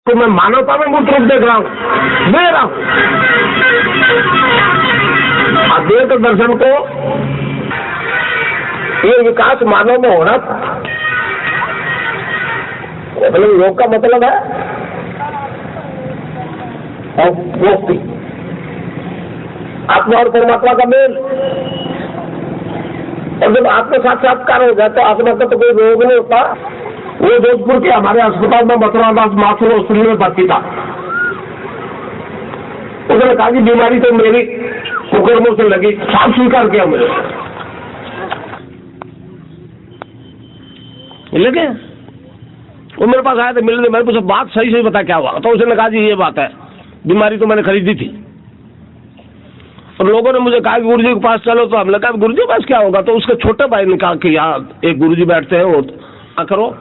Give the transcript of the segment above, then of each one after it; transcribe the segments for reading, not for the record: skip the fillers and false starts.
तो मैं मानवता में मूर्त रूप देख रहा हूं, दे रहा हूं। अद्वैत दर्शन को ये विकास मानव में होना था। मतलब योग का मतलब है और मुक्ति, आत्मा और परमात्मा का मेल। और जब आत्म साक्षात्कार हो जाए तो आत्मा का तो कोई रोग नहीं होता। वो जोधपुर के हमारे अस्पताल में मथुरादास माथुर हॉस्पिटल में भर्ती था। उसने कहा कि बीमारी तो मेरी कुकर्मों से लगी, साफ स्वीकार किया मुझे। लेकिन वो मेरे पास आया था मिलने, मैंने पूछा बात सही से बता क्या हुआ। तो उसने कहा जी ये बात है, बीमारी तो मैंने खरीदी थी। और लोगों ने मुझे कहा कि गुरुजी के पास चलो, तो हमने कहा गुरुजी के पास क्या होगा। तो उसके छोटे भाई ने कहा कि यहाँ एक गुरुजी बैठते हैं, वो करो।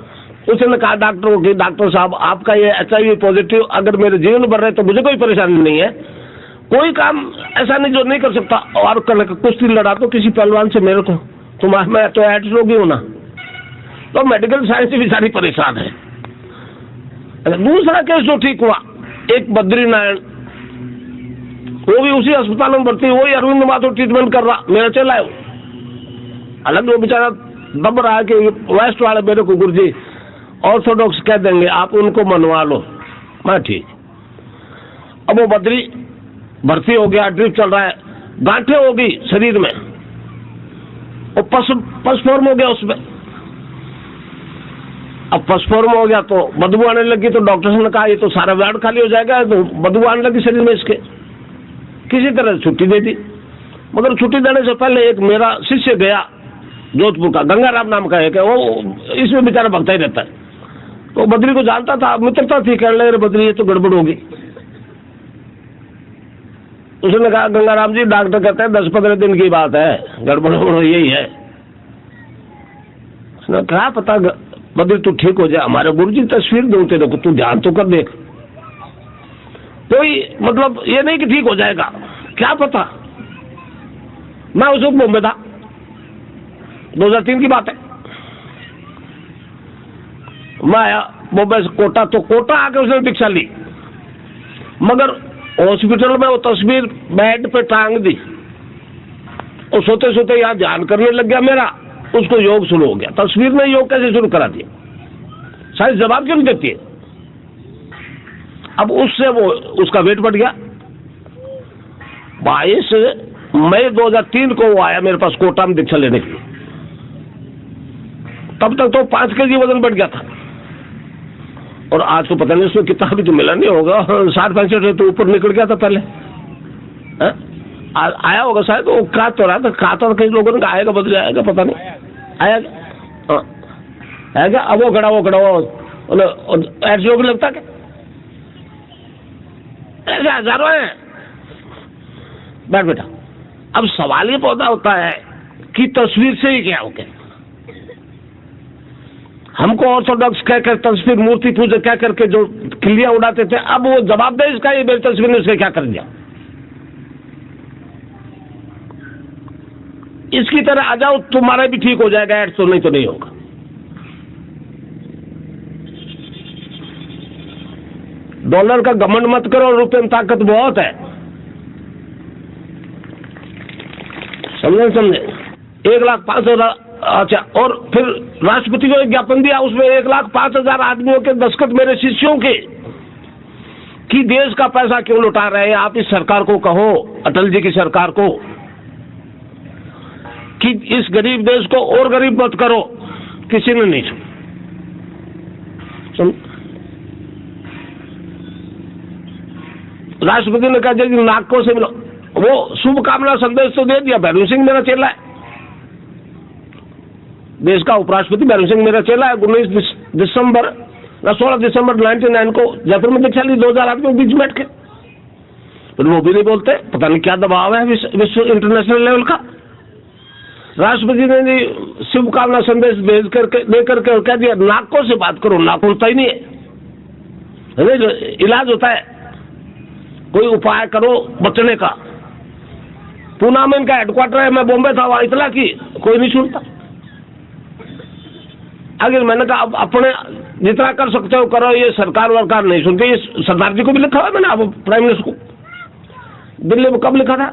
उसने कहा डॉक्टर को कि डॉक्टर साहब आपका ये HIV पॉजिटिव अगर मेरे जीवन भर रहे तो मुझे कोई परेशानी नहीं है, कोई काम ऐसा नहीं जो नहीं कर सकता। और कल कुश्ती लड़ा तो किसी पहलवान से मेरे को, तुम्हारा मैं तो एड्स रोगी हूं ना। तो मेडिकल साइंस से भी सारी परेशान है। दूसरा केस जो ठीक हुआ, एक बद्रीनारायण, वो भी उसी अस्पताल में भर्ती, वही अरविंद माथुर ट्रीटमेंट कर रहा, मेरा चला है। अलग वो बेचारा दब रहा है कि वेस्ट वाले मेरे को गुरुजी ऑर्थोडॉक्स कह देंगे, आप उनको मनवा लो। मैं ठीक। अब वो बद्री भर्ती हो गया, ड्रिप चल रहा है, गांठें हो गई शरीर में, वो पस फॉर्म हो गया उसमें। अब पस फॉर्म हो गया तो बदबू आने लगी। तो डॉक्टर ने कहा ये तो सारा वार्ड खाली हो जाएगा, तो बदबू आने लगी शरीर में इसके। किसी तरह छुट्टी दे दी। मगर छुट्टी देने से पहले एक मेरा शिष्य गया जोधपुर का, गंगाराम नाम का एक है, वो इसमें बेचारा भगता ही रहता है। तो बद्री को जानता था, मित्रता थी, कहने लगे बद्री ये तो गड़बड़ होगी। उसने कहा गंगाराम जी डॉक्टर कहते हैं 10-15 दिन की बात है, गड़बड़ यही है। उसने कहा पता बद्री तू ठीक हो जाए, हमारे गुरुजी तस्वीर दो तेरे को, तू ध्यान तो कर देख। कोई मतलब ये नहीं कि ठीक हो जाएगा, क्या पता। मैं उस वक्त बॉम्बे था, 2003 की बात है। मैं आया बॉम्बे से कोटा, तो कोटा आके उसने दीक्षा ली। मगर हॉस्पिटल में वो तस्वीर बेड पे टांग दी और सोते सोते यहाँ ध्यान करने लग गया मेरा, उसको योग शुरू हो गया। तस्वीर ने योग कैसे शुरू करा दिया, साइंस जवाब क्यों नहीं देती है। अब उससे वो उसका वेट बढ़ गया। 22 मई 2003 को वो आया मेरे पास कोटा में दीक्षा लेने के लिए। तब तक तो 5 kg वजन बढ़ गया था। और आज तो पता नहीं उसमें कितना भी तो मिला नहीं होगा, 60-65 तो ऊपर निकल गया था पहले। आया होगा शायद, वो कहा तो रहा था, कहा तो कई लोगों ने आएगा बदल जाएगा, पता नहीं आया आएगा। अब वो खड़ा ऐसे लोग लगता क्या ऐसे हजारों हैं। बैठ बेटा। अब सवाल ये पौधा होता है कि तस्वीर से ही क्या हो गया। हमको ऑर्थोडॉक्स कहकर तस्वीर मूर्ति पूजा क्या करके जो खिल्लियां उड़ाते थे, अब वो जवाब दे इसका, ये मेरी तस्वीर ने इसका क्या कर दिया। इसकी तरह आ जाओ, तुम्हारा भी ठीक हो जाएगा एड्स, तो नहीं तो नहीं होगा। डॉलर का घमंड मत करो, रुपये में ताकत बहुत है, समझे। 1,05,000। अच्छा, और फिर राष्ट्रपति को एक ज्ञापन दिया, उसमें 1,05,000 आदमियों के दस्तखत, मेरे शिष्यों के, कि देश का पैसा क्यों लुटा रहे हैं आप। इस सरकार को कहो, अटल जी की सरकार को, कि इस गरीब देश को और गरीब मत करो। किसी ने नहीं सुन। राष्ट्रपति ने कहा जी नागपुर से मिलो, वो शुभकामना संदेश तो दे दिया। भैरू सिंह मेरा चेला है, देश का उपराष्ट्रपति भैरू सिंह मेरा चेला है। 16 दिसंबर 1999 को जयपुर में दीक्षा ली, 2000 आदमी बीच बैठ के। तो वो भी नहीं बोलते, पता नहीं क्या दबाव है विश्व इंटरनेशनल लेवल का। राष्ट्रपति ने शुभकामना संदेश भेज करके दे करके कह दिया नागपुर से बात करो। नाक होता ही नहीं है, जो इलाज होता है, कोई उपाय करो बचने का। पूना में इनका हेडक्वार्टर है, मैं बॉम्बे था, वहां इतला की कोई नहीं सुनता। आगे मैंने कहा अब अपने जितना कर सकते हो करो, ये सरकार वरकार नहीं सुनती। ये सरदार जी को भी लिखा हुआ मैंने, अब प्राइम मिनिस्टर को दिल्ली में कब लिखा था,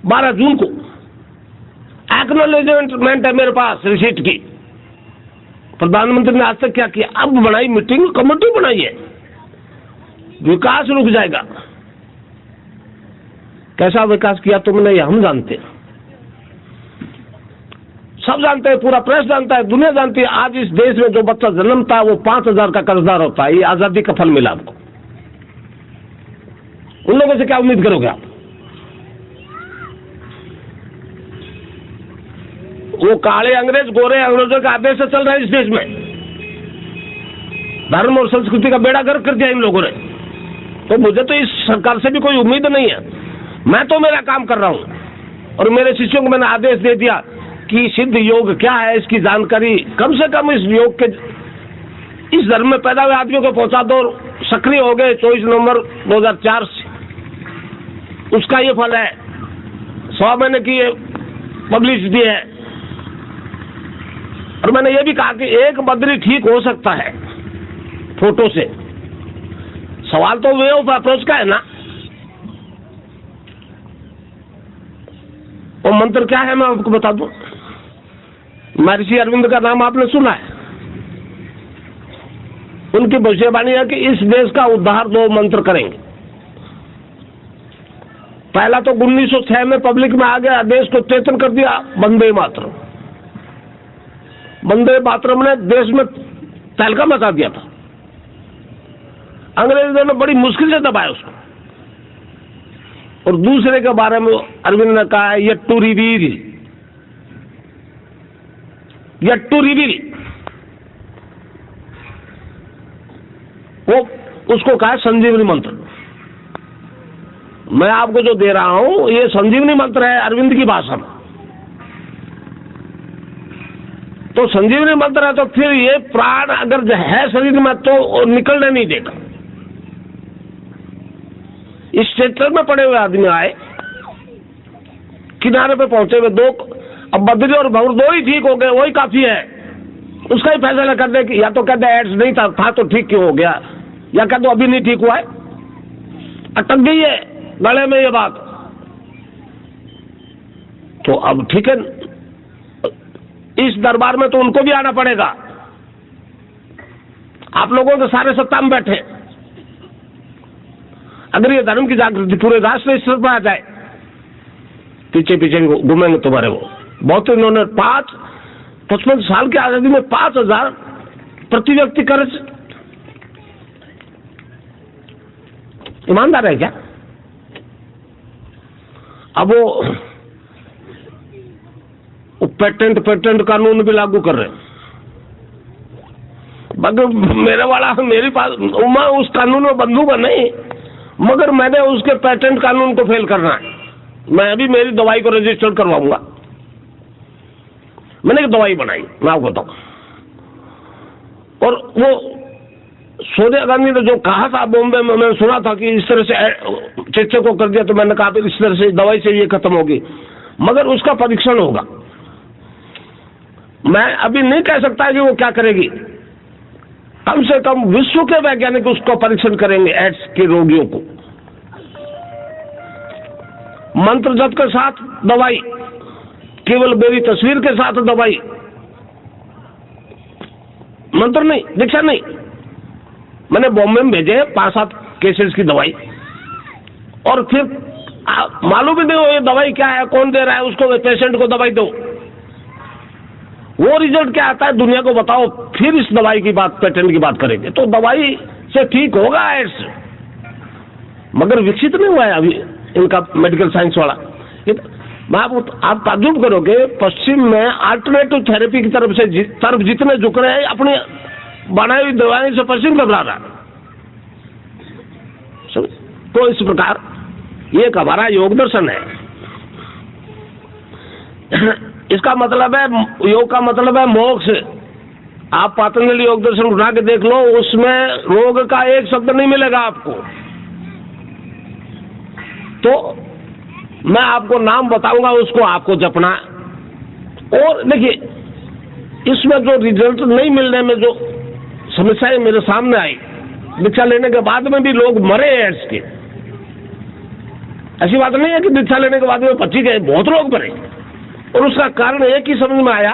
12 जून को। एक्नॉलेजमेंट है मेरे पास रिसीट की। प्रधानमंत्री ने आज तक क्या किया? अब बनाई मीटिंग, कमेटी बनाई है, विकास रुक जाएगा। कैसा विकास किया तुमने, ये हम जानते हैं, सब जानते हैं, पूरा प्रेस जानता है, दुनिया जानती है। आज इस देश में जो बच्चा जन्मता है वो 5,000 का कर्जदार होता है। ये आजादी का फल मिला आपको। उन लोगों से क्या उम्मीद करोगे आप? वो काले अंग्रेज गोरे अंग्रेजों के आदेश से चल रहा है इस देश में। धर्म और संस्कृति का बेड़ा गर्क कर दिया इन लोगों ने। तो मुझे तो इस सरकार से भी कोई उम्मीद नहीं है। मैं तो मेरा काम कर रहा हूं और मेरे शिष्यों को मैंने आदेश दे दिया कि सिद्ध योग क्या है इसकी जानकारी कम से कम इस योग के, इस धर्म में पैदा हुए आदमियों को पहुंचा दो। सक्रिय हो गए 24 नवंबर 2004 से, उसका ये फल है। 100 महीने की ये पब्लिसिटी है। और मैंने ये भी कहा कि एक बद्री ठीक हो सकता है फोटो से। सवाल तो वे ऑफ अप्रोच का है ना। वो मंत्र क्या है मैं आपको बता दूं। महर्षि अरविंद का नाम आपने सुना है। उनकी भविष्यवाणी है कि इस देश का उद्धार 2 मंत्र करेंगे। पहला तो 1906 में पब्लिक में आ गया, देश को चेतन कर दिया, वंदे मातरम। वंदे मातरम ने देश में तहलका मचा दिया था। अंग्रेजों ने बड़ी मुश्किल से दबाया उसको। और दूसरे के बारे में अरविंद ने कहा है यट्टू रिवील, यट्टू रिवील। वो उसको कहा संजीवनी मंत्र। मैं आपको जो दे रहा हूं ये संजीवनी मंत्र है अरविंद की भाषा में। तो संजीवनी मंत्र है तो फिर ये प्राण अगर है शरीर में तो निकलने नहीं देगा। इस क्षेत्र में पड़े हुए आदमी आए, किनारे पे पहुंचे हुए 2, अब बद्री और भंवर 2 ही ठीक हो गए, वही काफी है। उसका ही फैसला कर दे कि या तो कहते एड्स नहीं था तो ठीक क्यों हो गया, या कहते अभी नहीं ठीक हुआ है। अटक गई है गले में ये बात। तो अब ठीक है, इस दरबार में तो उनको भी आना पड़ेगा। आप लोगों के सारे सत्ता में बैठे। अगर ये धर्म की जागृति पूरे राष्ट्र स्तर पर आ जाए, पीछे पीछे घूमेंगे तुम्हारे वो। बहुत इन्होंने 55 साल की आजादी में 5,000 प्रति व्यक्ति कर्ज। ईमानदार है क्या? अब वो पेटेंट कानून भी लागू कर रहे हैं। मगर मेरे वाला मेरी पास मैं उस कानून में बंधूंगा नहीं, मगर मैंने उसके पेटेंट कानून को फेल करना है। मैं अभी मेरी दवाई को रजिस्टर्ड करवाऊंगा। मैंने एक दवाई बनाई, मैं आपको बताऊं। और वो सोनिया गांधी ने जो कहा था बॉम्बे में, मैंने सुना था कि इस तरह से चेचे को कर दिया, तो मैंने कहा इस तरह से दवाई से ये खत्म होगी, मगर उसका परीक्षण होगा। मैं अभी नहीं कह सकता कि वो क्या करेगी। कम से कम विश्व के वैज्ञानिक उसको परीक्षण करेंगे एड्स के रोगियों को। मंत्र जप के साथ दवाई, केवल मेरी तस्वीर के साथ दवाई, मंत्र नहीं, दीक्षा नहीं। मैंने बॉम्बे में भेजे 5-7 केसेस की दवाई, और फिर मालूम ही नहीं हो ये दवाई क्या है, कौन दे रहा है उसको, पेशेंट को दवाई दो। वो रिजल्ट क्या आता है दुनिया को बताओ, फिर इस दवाई की बात, पेटेंट की बात करेंगे। तो दवाई से ठीक होगा एड्स, मगर विकसित नहीं हुआ है अभी इनका मेडिकल साइंस वाला। मैं आप ताज्जुब करोगे, पश्चिम में अल्टरनेटिव थेरेपी की तरफ जितने झुक रहे हैं, अपनी बनाई हुई दवाई से पश्चिम घबरा रहा है। तो इस प्रकार ये एक हमारा योग दर्शन है। इसका मतलब है, योग का मतलब है मोक्ष। आप पतंजलि योग दर्शन उठा के देख लो, उसमें रोग का एक शब्द नहीं मिलेगा आपको। तो मैं आपको नाम बताऊंगा, उसको आपको जपना। और देखिए, इसमें जो रिजल्ट नहीं मिलने में जो समस्याएं मेरे सामने आई। दीक्षा लेने के बाद में भी लोग मरे एड्स के। ऐसी बात नहीं है कि दीक्षा लेने के बाद में 25 गए, बहुत लोग मरे। और उसका कारण एक ही समझ में आया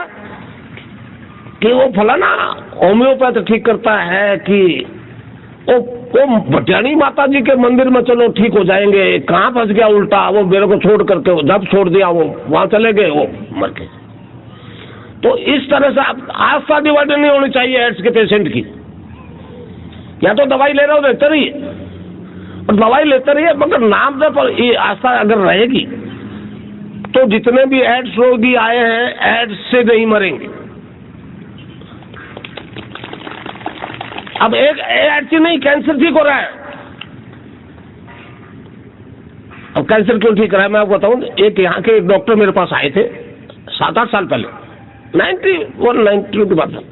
कि वो फलाना होम्योपैथ ठीक करता है कि वो भटियाणी माता जी के मंदिर में चलो ठीक हो जाएंगे। कहाँ फंस गया उल्टा, वो मेरे को छोड़ करके जब छोड़ दिया वो वहां चले गए, वो मर गए। तो इस तरह से आस्था डिवाइड नहीं होनी चाहिए एड्स के पेशेंट की। या तो दवाई ले रहे हो लेते रहिए, और दवाई लेते रहिए, मगर नाम से पर ये आस्था अगर रहेगी तो जितने भी एड्स रोगी आए हैं एड्स से नहीं मरेंगे। अब एक एड्स ही नहीं, कैंसर ठीक हो रहा है। अब कैंसर क्यों ठीक रहा है मैं आपको बताऊं। एक यहाँ के एक डॉक्टर मेरे पास आए थे 7-8 साल पहले, 91-92 की बात है।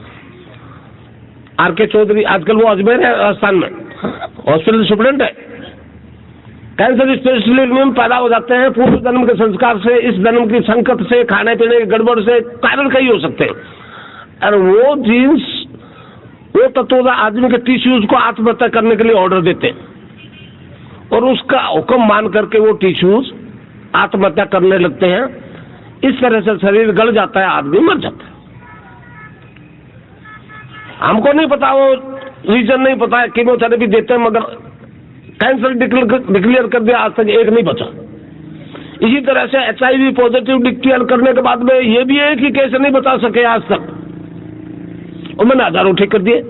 आर.के. चौधरी, आजकल वो अजमेर है राजस्थान में, हॉस्पिटल सुप्रिटेंडेंट है। कैंसर स्पेशलिस्ट में पैदा हो जाते हैं पूर्व जन्म के संस्कार से, इस जन्म की संकट से, खाने पीने की गड़बड़ से, कारण कई हो सकते हैं। और वो जीन्स, वो तत्व आदमी के टिश्यूज को आत्महत्या करने के लिए ऑर्डर देते हैं, और उसका हुक्म मान करके वो टिश्यूज आत्महत्या करने लगते हैं। इस तरह से शरीर गल जाता है, आदमी मर जाता है। हमको नहीं पता, वो रीजन नहीं पता है, कीमोथेरेपी देते हैं, मगर कैंसर डिक्लेयर कर दिया, आज तक एक नहीं बचा। इसी तरह से HIV पॉजिटिव डिक्लेयर करने के बाद में ये भी एक ही केस नहीं बता सके आज तक, और मैंने हजारों ठीक कर दिए।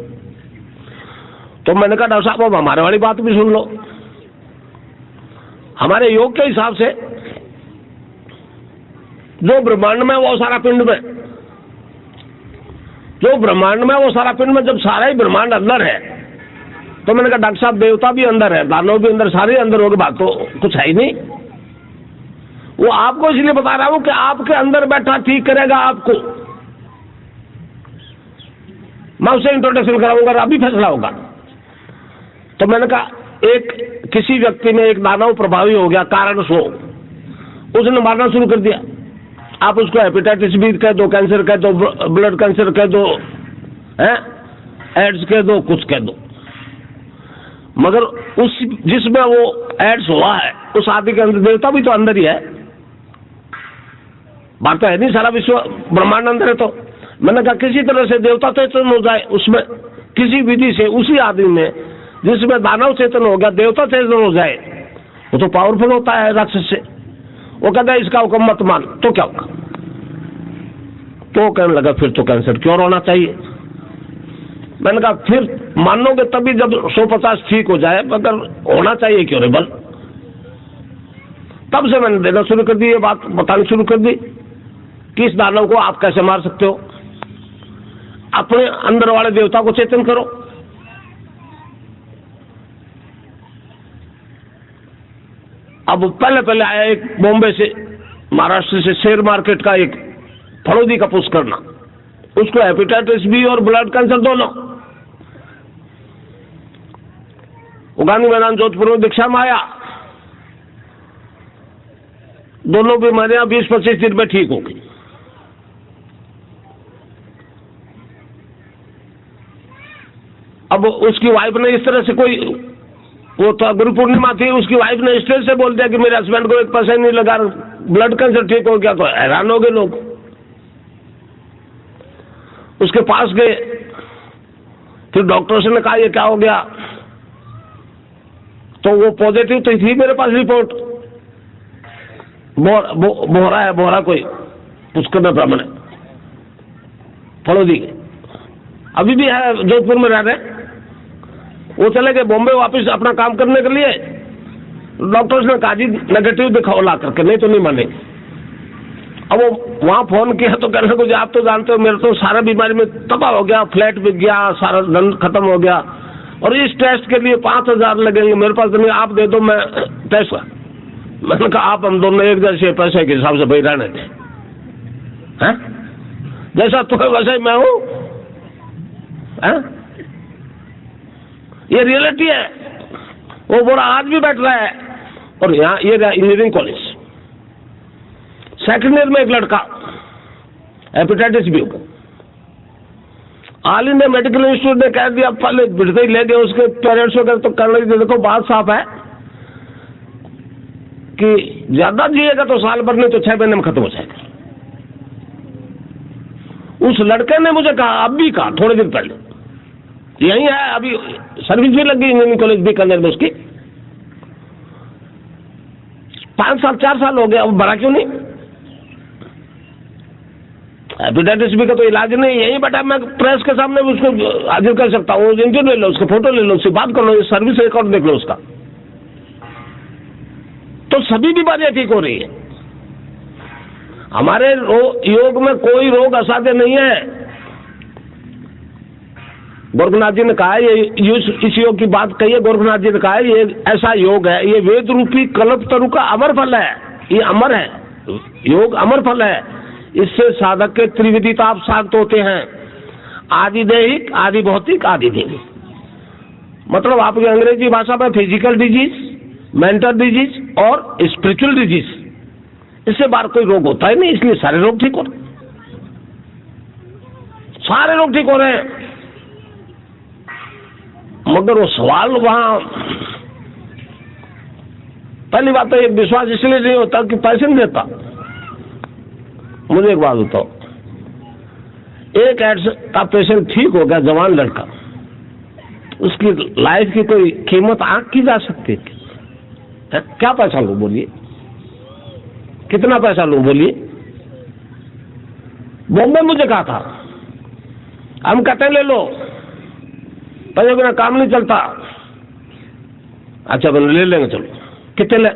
तो मैंने कहा डॉक्टर साहब अब हमारे वाली बात भी सुन लो। हमारे योग के हिसाब से जो ब्रह्मांड में वो सारा पिंड में, जो ब्रह्मांड में वो सारा पिंड में, जब सारा ही ब्रह्मांड अंदर है, तो मैंने कहा डॉक्टर साहब देवता भी अंदर है, दानव भी अंदर, सारे अंदर होगी, बात तो कुछ है ही नहीं। वो आपको इसलिए बता रहा हूं कि आपके अंदर बैठा ठीक करेगा आपको। मैं उसे इंट्रोडक्शन कराऊंगा, अभी फैसला होगा। तो मैंने कहा एक किसी व्यक्ति में एक दानव प्रभावी हो गया कारण सो, उसने मारना शुरू कर दिया। आप उसको हेपेटाइटिस बी कह दो, कैंसर कह दो, ब्लड कैंसर कह दो, एड्स कह दो, कुछ कह दो, मगर उस जिसमें वो एड्स हुआ है उस आदमी के अंदर देवता भी तो अंदर ही है। बात तो है नहीं, सारा विश्व ब्रह्मांड अंदर है। तो मैंने कहा किसी तरह से देवता चेतन हो जाए उसमें, किसी विधि से उसी आदमी में जिसमें दानव चेतन हो गया, देवता चेतन हो जाए, वो तो पावरफुल होता है राक्षस से। वो कहता है इसका हुक्म मत मान, तो क्या होगा? तो कहने लगा फिर तो कैंसर क्यों होना चाहिए। मैंने कहा फिर मानोगे तभी जब 150 ठीक हो जाए, मगर होना चाहिए क्यों रे बल। तब से मैंने देना शुरू कर दी, ये बात बतानी शुरू कर दी कि इस दानव को आप कैसे मार सकते हो, अपने अंदर वाले देवता को चेतन करो। अब पहले आया एक बॉम्बे से, महाराष्ट्र से, शेयर मार्केट का एक फड़ोदी का पुष्कर करना, उसको हेपेटाइटिस बी और ब्लड कैंसर दोनों। वो गांधी मैदान जोधपुर में दीक्षा में आया, दोनों बीमारियां 20-25 दिन में ठीक हो गई। अब उसकी वाइफ ने इस तरह से कोई, वो तो गुरु पूर्णिमा थी, उसकी वाइफ ने स्टेज से बोल दिया कि मेरे हस्बैंड को 1 पैसा नहीं लगा, ब्लड कैंसर ठीक हो गया। तो हैरान हो गए लोग, उसके पास गए। फिर डॉक्टर्स ने कहा ये क्या हो गया, तो वो पॉजिटिव तो थी मेरे पास रिपोर्ट, बोहरा है, बोहरा कोई पुष्कर में ब्राह्मण है, फड़ोदी अभी भी है, जोधपुर में रह रहे। वो चले गए बॉम्बे वापस अपना काम करने के लिए। डॉक्टर्स ने कहा जी नेगेटिव दिखाओ ला करके, नहीं तो नहीं माने। अब वो वहां फोन किया तो कहने लगे आप तो जानते हो मेरे तो सारा बीमारी में तबाह हो गया, फ्लैट बिक गया, सारा धन खत्म हो गया, और इस टेस्ट के लिए 5000 लगेंगे, मेरे पास नहीं, आप दे दो मैं टेस्ट। मैंने कहा आप हम दोनों एक जैसे पैसे के हिसाब से भाई रहने थे, हैं जैसा तो वैसा ही मैं हूं, हैं ये रियलिटी है। वो बोला आज भी बैठ रहा है। और यहाँ ये इंजीनियरिंग कॉलेज, सेकेंड ईयर में एक लड़का हेपेटाइटिस बी हो गया। ऑल इंडिया मेडिकल इंस्टीट्यूट ने कह दिया, पहले बिड़ते ही ले गए उसके पेरेंट्स वगैरह, तो करने की देखो बात साफ है कि ज्यादा जिएगा तो साल भर नहीं तो 6 महीने में खत्म हो जाएगा। उस लड़के ने मुझे कहा, अब भी कहा थोड़े दिन पहले, यही है, अभी सर्विस भी लग गई इंजीनियरिंग कॉलेज बीकानेर में उसकी, 5 साल 4 साल हो गए, अब बढ़ा क्यों नहीं? हेपेटाइटिस बी का तो इलाज नहीं, यही बेटा मैं प्रेस के सामने उसको हाजिर कर सकता हूँ, इंटरव्यू ले लो, उसका फोटो ले लो, उससे बात कर लो, सर्विस रिकॉर्ड देख लो उसका। तो सभी बीमारियां ठीक हो रही है। हमारे योग में कोई रोग असाध्य नहीं है। गोरखनाथ जी ने कहा है, ये इस योग की बात कही है, गोरखनाथ जी ने कहा है, ये ऐसा योग है, ये वेद रूपी कल्प तरु का अमर फल है, ये अमर है, योग अमर फल है। इससे साधक के त्रिविधि ताप शांत होते हैं, आदि दैहिक, आदि भौतिक, आदि दैविक। मतलब आपकी अंग्रेजी भाषा में फिजिकल डिजीज, मेंटल डिजीज और स्पिरिचुअल डिजीज, इससे बाहर कोई रोग होता ही नहीं, इसलिए सारे रोग ठीक हो रहे हैं, सारे रोग ठीक हो रहे हैं। मगर वो सवाल वहां, पहली बात तो ये विश्वास इसलिए नहीं होता कि पैसे नहीं देता। मुझे एक बात बताओ, एक एड्स का पेशेंट ठीक हो गया, जवान लड़का, उसकी लाइफ की कोई कीमत आंक की जा सकती है? क्या पैसा लूं बोलिए, कितना पैसा लूं बोलिए? बॉम्बे मुझे कहा था, हम कहते ले लो, पैसे बिना काम नहीं चलता। अच्छा बोले ले लेंगे, चलो कितने ले?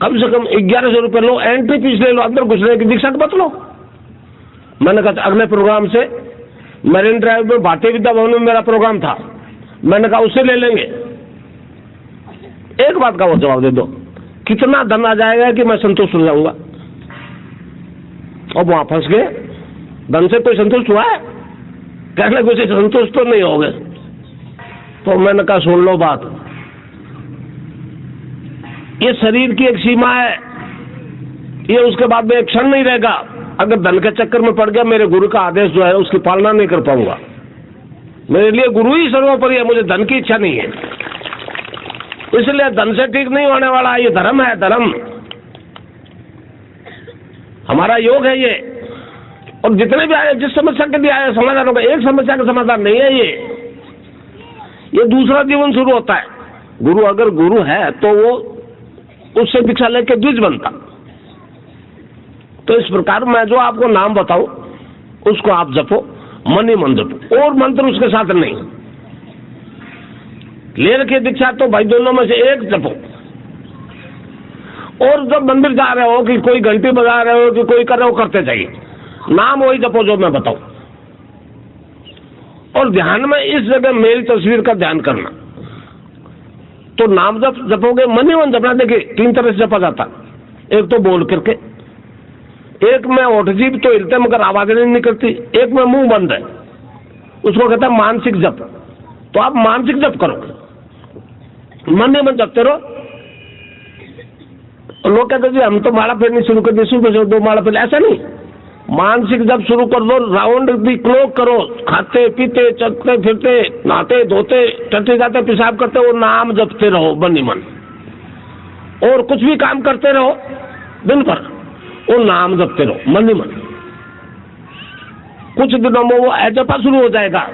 कम से कम 1100 रुपये लो, एंट्री फीस ले लो, अंदर घुसने की दीक्षा मत लो। मैंने कहा अगले प्रोग्राम से, मरीन ड्राइव में भारतीय विद्या भवन में मेरा प्रोग्राम था, मैंने कहा उससे ले लेंगे। एक बात का वो जवाब दे दो, कितना धन आ जाएगा कि मैं संतुष्ट हो जाऊंगा? अब वहां फंस गए, धन से कोई संतुष्ट हुआ है? कहने कुछ संतुष्ट तो नहीं हो गए। तो मैंने कहा सुन लो बात, ये शरीर की एक सीमा है, ये उसके बाद में एक क्षण नहीं रहेगा। अगर धन के चक्कर में पड़ गया, मेरे गुरु का आदेश जो है उसकी पालना नहीं कर पाऊंगा। मेरे लिए गुरु ही सर्वोपरि है, मुझे धन की इच्छा नहीं है, इसलिए धन से ठीक नहीं होने वाला। ये धर्म है, धर्म हमारा योग है ये। और जितने भी आए, जिस समस्या के लिए आए, समाधान होगा। एक समस्या का समाधान नहीं है ये दूसरा जीवन शुरू होता है। गुरु अगर गुरु है तो वो उससे दीक्षा लेके द्विज बनता। तो इस प्रकार मैं जो आपको नाम बताऊं उसको आप जपो, मन ही मन जपो, और मंत्र उसके साथ नहीं। ले रखिए दीक्षा तो भाई दोनों में से एक जपो। और जब मंदिर जा रहे हो कि कोई घंटी बजा रहे हो कि कोई कर रहे हो, करते जाइए, नाम वही जपो जो मैं बताऊं। और ध्यान में इस जगह मेरी तस्वीर का ध्यान करना। तो नाम जप जपोगे, मन ही मन जपना। देखिए 3 तरह से जपा जाता, एक तो बोल करके, एक में होठ जीभ तो हिलते मगर आवाज नहीं निकलती, एक में मुंह बंद है, उसको कहता है मानसिक जप। तो आप मानसिक जप करोगे, मन ही मन जपते रहो। लोग कहते जी हम तो माला फेरनी शुरू कर दी, सुबह से 2 माला फेर, ऐसा नहीं। मानसिक जब शुरू कर दो, राउंड दी क्लॉक करो, खाते पीते चलते फिरते नहाते धोते टट्टी जाते पेशाब करते, वो नाम जपते रहो मन ही मन। और कुछ भी काम करते रहो दिन भर, वो नाम जपते रहो मन ही मन। कुछ दिनों में वो एजपा शुरू हो जाएगा।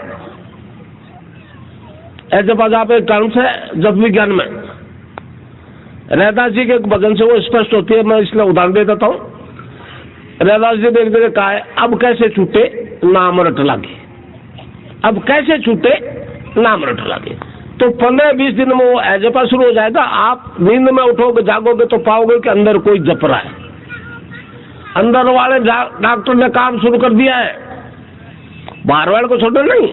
एजपा जाप एक टर्म से जप विज्ञान में रैदास जी के एक भजन से वो स्पष्ट होती है, मैं इसलिए उदाहरण दे देता हूँ। रैदास जी ने एक जगह कहा है, अब कैसे छूटे नाम रट लागे, अब कैसे छूटे नाम रट लागे। तो 15-20 दिन में वो एजपा शुरू हो जाएगा। आप नींद में उठोगे जागोगे तो पाओगे कि अंदर कोई जप रहा है। अंदर वाले डॉक्टर ने काम शुरू कर दिया है, बाहर वाले को छोड़ो नहीं।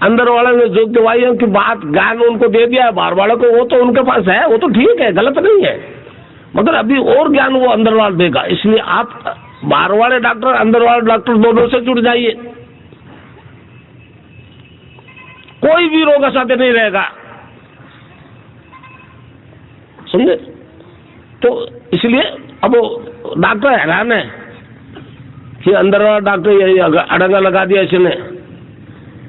अंदर वाले ने जो दवाइयों की बात ज्ञान उनको दे दिया है, बाहर वाले को, वो तो उनके पास है, वो तो ठीक है, गलत नहीं है, मगर अभी और ज्ञान वो अंदर वाला देगा। इसलिए आप बाहर वाले डॉक्टर अंदर वाले डॉक्टर दोनों से जुड़ जाइए, कोई भी रोग असाध्य नहीं रहेगा, समझे। तो इसलिए अब डॉक्टर हैरान है, ये अंदर वाला डॉक्टर यही अड़ंगा लगा दिया इसने।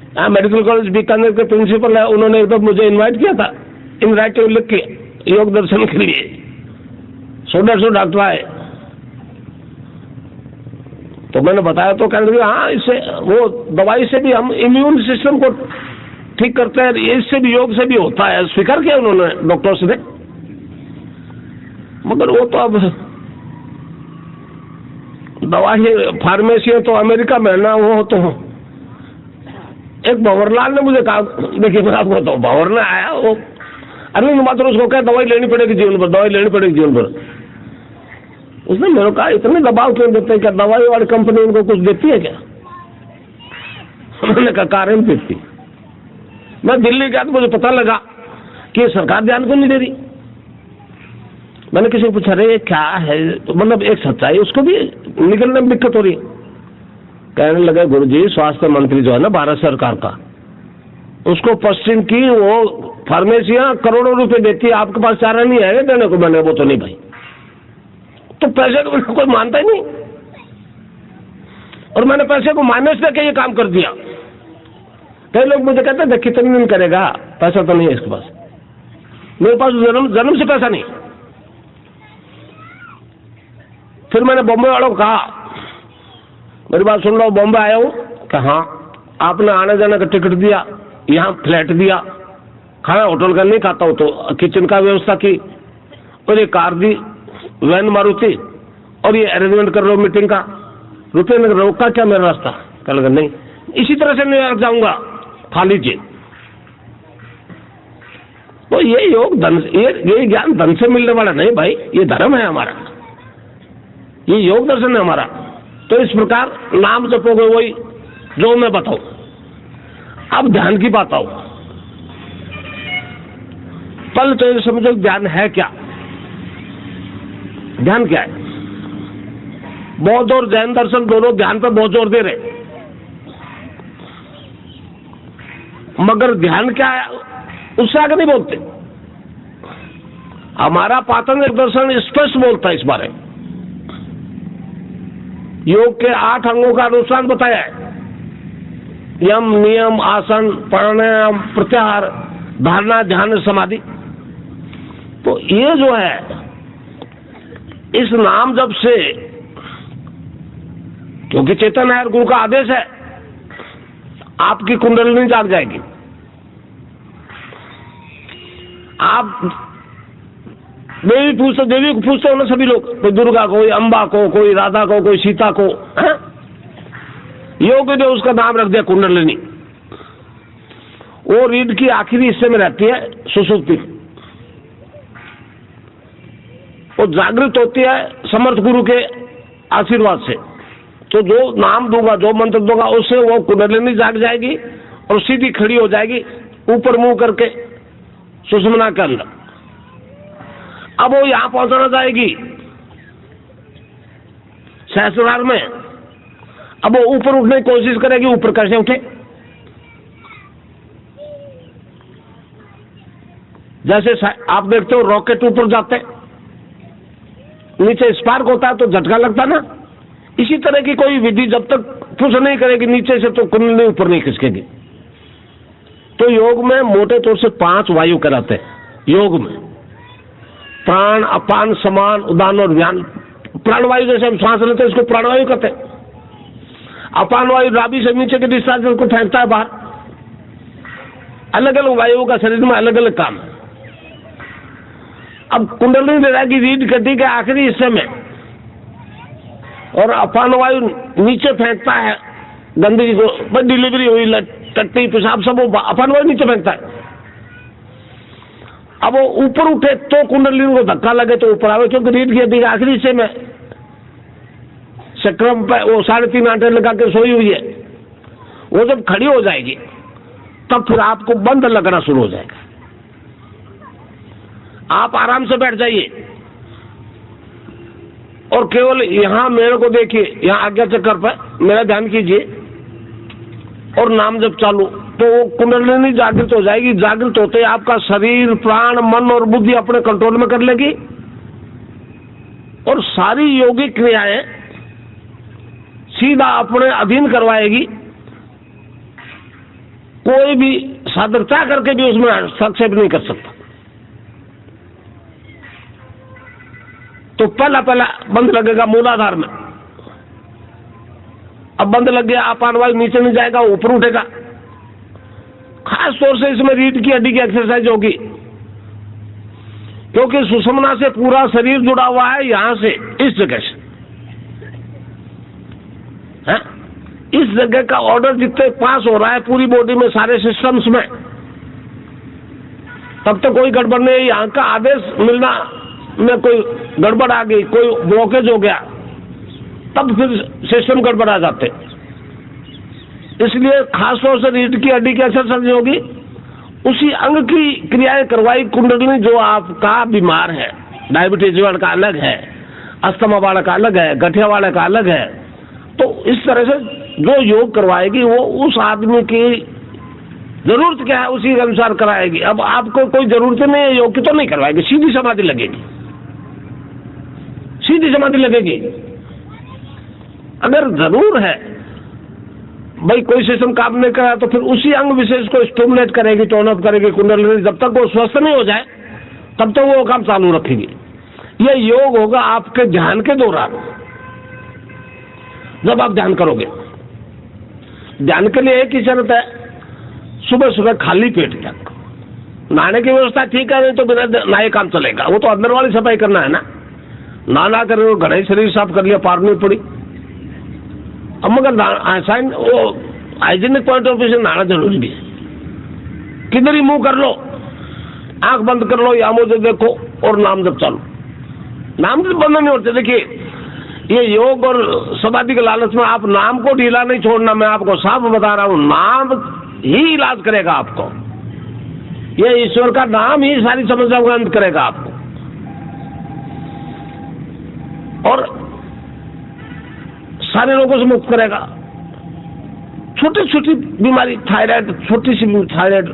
यहाँ मेडिकल कॉलेज बीकानेर के प्रिंसिपल है, उन्होंने एकदम मुझे इनवाइट किया था इन राइटिंग लिख के योग दर्शन के लिए। 100-150 डॉक्टर आए, तो मैंने बताया तो कहने लगे हाँ इससे वो दवाई से भी हम इम्यून सिस्टम को ठीक करते हैं, इससे भी योग से भी होता है। स्वीकार किया उन्होंने डॉक्टर्स ने। मगर वो तो अब दवाई फार्मेसी तो अमेरिका में ना, वो तो एक भंवरलाल ने मुझे कहा, देखिए मैं आपको बताऊं, भंवर आया वो अरविंद मात्र उसको क्या दवाई लेनी पड़ेगी जीवन भर, दवाई लेनी पड़ेगी जीवन भर। उसने मेरे कहा इतने दबाव क्यों देते हैं, क्या दवाई वाली कंपनी उनको कुछ देती है क्या? उन्होंने कहा कारण देती। मैं दिल्ली गया तो मुझे पता लगा कि सरकार ध्यान क्यों नहीं दे रही। मैंने किसी को पूछा अरे क्या है, तो मतलब एक सच्चाई उसको भी निकलने में दिक्कत हो रही है। कहने लगे गुरुजी स्वास्थ्य मंत्री जो है ना भारत सरकार का, उसको पश्चिम की वो फार्मेसियां करोड़ों रुपए देती है, आपके पास चारा नहीं है देने को। मैंने वो तो नहीं भाई, तो पैसे को कोई मानता ही नहीं, और मैंने पैसे को माइनस करके ये काम कर दिया। कई लोग मुझे कहते हैं कितने दिन करेगा, पैसा तो नहीं है इसके पास। मेरे पास जन्म से पैसा नहीं। फिर मैंने बॉम्बे वालों को कहा मेरी बात सुन लो, बॉम्बे आया हूं कि हाँ आपने आने जाने का टिकट दिया, यहाँ फ्लैट दिया, खाना होटल का नहीं खाता हूं तो किचन का व्यवस्था की, और ये कार दी वैन मारुति, और ये अरेंजमेंट कर रहे हो मीटिंग का, रुपये में रोका क्या मेरा रास्ता? कह लगा नहीं, इसी तरह से न्यूयॉर्क जाऊंगा, खा लीजिए। तो ये योग धन, ये ज्ञान धन से मिलने वाला नहीं भाई, ये धर्म है हमारा, ये योग दर्शन है हमारा। तो इस प्रकार नाम जपोगे वही जो मैं बताऊं। अब ध्यान की बात आओ। पहले तो ये समझो ध्यान है क्या। ध्यान क्या है? बौद्ध और जैन दर्शन दोनों ध्यान पर बहुत जोर दे रहे, मगर ध्यान क्या है उससे आगे नहीं बोलते। हमारा पातंजलिक दर्शन स्पष्ट बोलता है इस बारे में। योग के 8 अंगों का अनुष्ठान बताया है, यम नियम आसन प्राणायाम प्रत्याहार धारणा ध्यान समाधि। तो ये जो है इस नाम जप से, क्योंकि चेतन है गुरु का आदेश है, आपकी कुंडलिनी जाग जाएगी। आप देवी को पूछते हो ना सभी लोग, कोई दुर्गा को, कोई अम्बा को, कोई राधा को, कोई सीता को, योग ने उसका नाम रख दिया कुंडलिनी। वो रीढ़ की आखिरी हिस्से में रहती है सुषुप्ति, वो जागृत होती है समर्थ गुरु के आशीर्वाद से। तो जो नाम दूंगा, जो मंत्र दूंगा, उससे वो कुंडलिनी जाग जाएगी और सीधी खड़ी हो जाएगी ऊपर मुंह करके सुषुम्ना के अंदर। अब वो यहां पहुंचना जाएगी सहस्त्रार में। अब वो ऊपर उठने की कोशिश करेगी, ऊपर कैसे उठे? जैसे आप देखते हो रॉकेट ऊपर जाते, नीचे स्पार्क होता है तो झटका लगता ना, इसी तरह की कोई विधि जब तक पुश नहीं करेगी नीचे से तो कुंडली ऊपर नहीं खिसकेगी। तो योग में मोटे तौर से 5 वायु कराते हैं। योग में प्राण अपान समान उदान और व्यान। प्राणवायु जैसे हम सांस लेते हैं इसको प्राणवायु कहते हैं। अपान वायु नाभि से नीचे के डिस्चार्ज को फेंकता है बाहर। अलग अलग वायुओं का शरीर में अलग अलग काम है। अब कुंडलिनी दे जाएगी रीढ़ गड्डी के आखिरी हिस्से में, और अपान वायु नीचे फेंकता है गंदगी को। बस डिलीवरी हुई, टट्टी पेशाब सब वो अपान वायु नीचे फेंकता है। अब वो ऊपर उठे तो कुंडलिनी को धक्का लगे तो ऊपर आवे, क्योंकि रीढ़ की हड्डी के आखिरी हिस्से में चक्रम पे वो 3.5 आंटे लगा के सोई हुई है। वो जब खड़ी हो जाएगी तब फिर आपको बंद लगना शुरू हो जाएगा। आप आराम से बैठ जाइए और केवल यहां मेरे को देखिए, यहां आज्ञा चक्कर पर मेरा ध्यान कीजिए और नाम जब चालू, तो वो कुंडलिनी जागृत हो जाएगी। जागृत होते आपका शरीर प्राण मन और बुद्धि अपने कंट्रोल में कर लेगी, और सारी योगिक क्रियाएं सीधा अपने अधीन करवाएगी, कोई भी साधन चाह करके भी उसमें हस्तक्षेप नहीं कर सकता। तो पहला बंद लगेगा मूलाधार में। अब बंद लग गया, अपान वायु नीचे नहीं जाएगा, ऊपर उठेगा। खास तौर से इसमें रीढ़ की हड्डी की एक्सरसाइज होगी, क्योंकि सुषुम्ना से पूरा शरीर जुड़ा हुआ है, यहां से इस जगह से है? इस जगह का ऑर्डर जितने पास हो रहा है पूरी बॉडी में, सारे सिस्टम्स में, तब तक कोई गड़बड़ नहीं। यहाँ का आदेश मिलना में कोई गड़बड़ आ गई, कोई ब्लॉकेज हो गया, तब फिर सिस्टम गड़बड़ा जाते। इसलिए खासतौर से रीढ़ की हड्डी की एक्सरसाइज होगी, उसी अंग की क्रियाएं करवाई कुंडलिनी जो आपका बीमार है। डायबिटीज वाले का अलग है, अस्थमा वाले का अलग है, गठिया वाले का अलग है। तो इस तरह से जो योग करवाएगी वो उस आदमी की जरूरत क्या है उसी के अनुसार कराएगी। अब आपको कोई जरूरत नहीं है योग की तो नहीं करवाएगी, सीधी समाधि लगेगी, सीधी समाधि लगेगी। अगर जरूर है भाई कोई सिस्टम काम नहीं कर रहा तो फिर उसी अंग विशेष को स्टिमुलेट करेगी, टर्न अप करेगी कुंडलिनी। जब तक वो स्वस्थ नहीं हो जाए तब तक वो काम चालू रखेगी। ये योग होगा आपके ध्यान के दौरान, जब आप ध्यान करोगे। ध्यान के लिए एक ही शर्त है, सुबह सुबह खाली पेट तक। नहाने की व्यवस्था ठीक है, नहीं तो बिना नहाए काम चलेगा। वो तो अंदर वाली सफाई करना है ना, नहा कर घड़े शरीर साफ कर लिया, पार नहीं पड़ी। अब मगर हाइजीनिक पॉइंट ऑफ व्यू से नहाना जरूरी भी है। किधर ही मुंह कर लो, आंख बंद कर लो या मुझे देखो और नाम जप चालू। नाम जप बंद नहीं होते। देखिए ये योग और समाधि के लालच में आप नाम को ढीला नहीं छोड़ना। मैं आपको साफ बता रहा हूं, नाम ही इलाज करेगा आपको। ये ईश्वर का नाम ही सारी समस्याओं का अंत करेगा आपको। और सारे रोगों से मुक्त करेगा। छोटी छोटी बीमारी, थायराइड, छोटी सी थायराइड,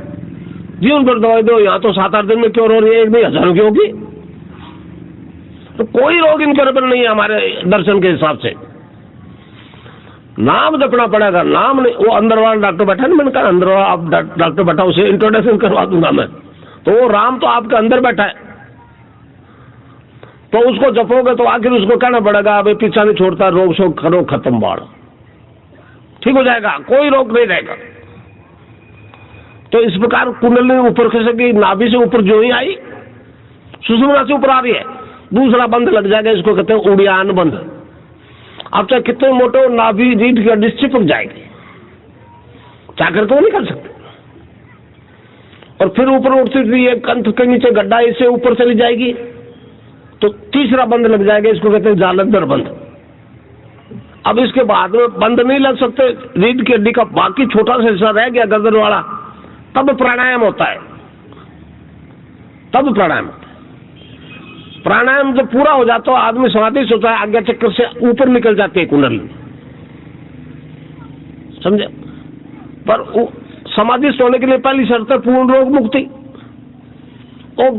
जीवन भर दवाई दो, यहाँ तो 7-8 दिन में क्योर हो रही है, एक नहीं हजारों की होगी। तो कोई रोग इनकरेबल नहीं है हमारे दर्शन के हिसाब से। नाम जपना पड़ेगा, नाम नहीं। वो अंदर वाला डॉक्टर बैठा ना, मैंने कहा अंदर वाला आप डॉक्टर बैठा, उसे इंट्रोडक्शन करवा दूंगा मैं। तो वो राम तो आपके अंदर बैठा है, तो उसको जपोगे तो आखिर उसको कहना पड़ेगा अभी पीछा नहीं छोड़ता, रोग शोक करो खत्म, बाढ़ ठीक हो जाएगा, कोई रोग नहीं रहेगा। तो इस प्रकार कुंडलिनी ऊपर खिसकी, नाभि से ऊपर जो ही आई, सुषुम्ना से ऊपर आ रही है, दूसरा बंद लग जाएगा। इसको कहते हैं उड़ियान बंद। अब चाहे कितने मोटे हो, नाभि रीढ़ की हड्डी चिपक जाएगी, चाकर तो नहीं कर सकते। और फिर ऊपर उठती हुई एक कंठ के नीचे गड्ढा, इससे ऊपर चली जाएगी तो तीसरा बंद लग जाएगा। इसको कहते हैं जालंधर बंद। अब इसके बाद में बंद नहीं लग सकते, रीढ़ की हड्डी का बाकी छोटा सा हिस्सा रह गया गर्दन वाला, तब प्राणायाम होता है। तब प्राणायाम होता है। प्राणायाम जब पूरा हो जाता है, आदमी समाधि से होता है, आज्ञा चक्र से ऊपर निकल जाती है कुंडलिनी, समझे। पर समाधि होने के लिए पहली शर्त है पूर्ण रोग मुक्ति। वो